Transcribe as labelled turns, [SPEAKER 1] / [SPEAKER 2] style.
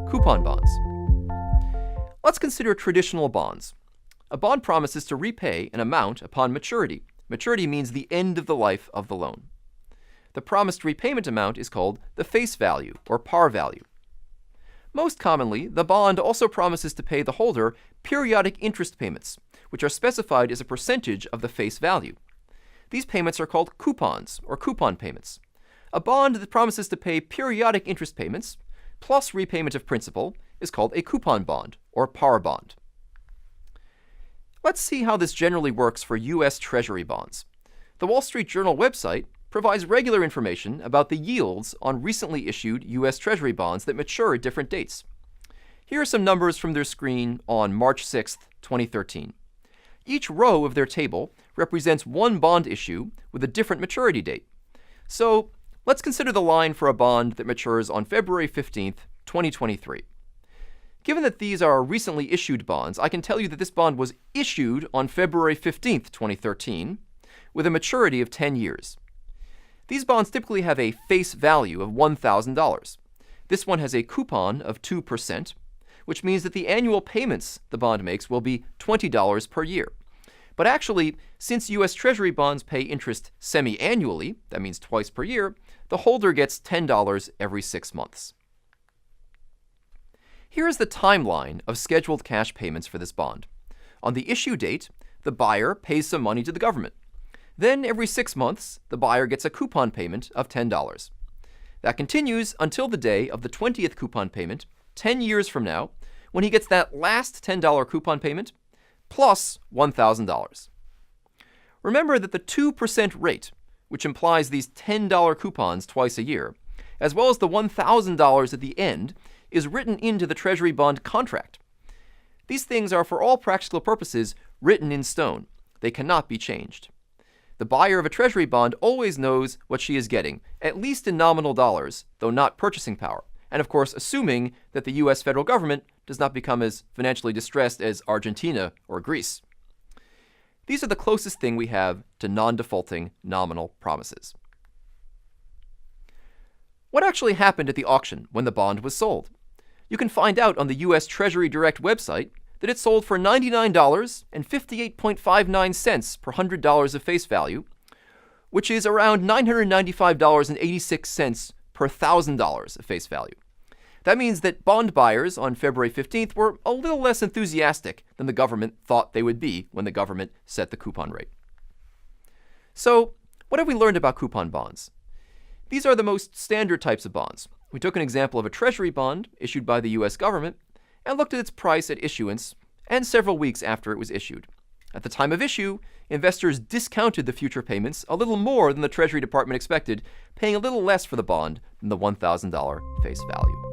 [SPEAKER 1] coupon bonds. Let's consider traditional bonds. A bond promises to repay an amount upon maturity. Maturity means the end of the life of the loan. The promised repayment amount is called the face value or par value. Most commonly, the bond also promises to pay the holder periodic interest payments, which are specified as a percentage of the face value. These payments are called coupons or coupon payments. A bond that promises to pay periodic interest payments plus repayment of principal is called a coupon bond or par bond. Let's see how this generally works for U.S. Treasury bonds. The Wall Street Journal website provides regular information about the yields on recently issued U.S. Treasury bonds that mature at different dates. Here are some numbers from their screen on March 6, 2013. Each row of their table represents one bond issue with a different maturity date. So let's consider the line for a bond that matures on February 15, 2023. Given that these are recently issued bonds, I can tell you that this bond was issued on February 15, 2013, with a maturity of 10 years. These bonds typically have a face value of $1,000. This one has a coupon of 2%, which means that the annual payments the bond makes will be $20 per year. But actually, since U.S. Treasury bonds pay interest semi-annually, that means twice per year, the holder gets $10 every 6 months. Here is the timeline of scheduled cash payments for this bond. On the issue date, the buyer pays some money to the government. Then, every 6 months, the buyer gets a coupon payment of $10. That continues until the day of the 20th coupon payment, 10 years from now, when he gets that last $10 coupon payment plus $1,000. Remember that the 2% rate, which implies these $10 coupons twice a year, as well as the $1,000 at the end, is written into the Treasury bond contract. These things are, for all practical purposes, written in stone. They cannot be changed. The buyer of a Treasury bond always knows what she is getting, at least in nominal dollars, though not purchasing power, and of course assuming that the U.S. federal government does not become as financially distressed as Argentina or Greece. These are the closest thing we have to non-defaulting nominal promises. What actually happened at the auction when the bond was sold? You can find out on the U.S. Treasury Direct website that it sold for $99.5859 per $100 of face value, which is around $995.86 per $1,000 of face value. That means that bond buyers on February 15th were a little less enthusiastic than the government thought they would be when the government set the coupon rate. So, what have we learned about coupon bonds? These are the most standard types of bonds. We took an example of a Treasury bond issued by the U.S. government and looked at its price at issuance and several weeks after it was issued. At the time of issue, investors discounted the future payments a little more than the Treasury Department expected, paying a little less for the bond than the $1,000 face value.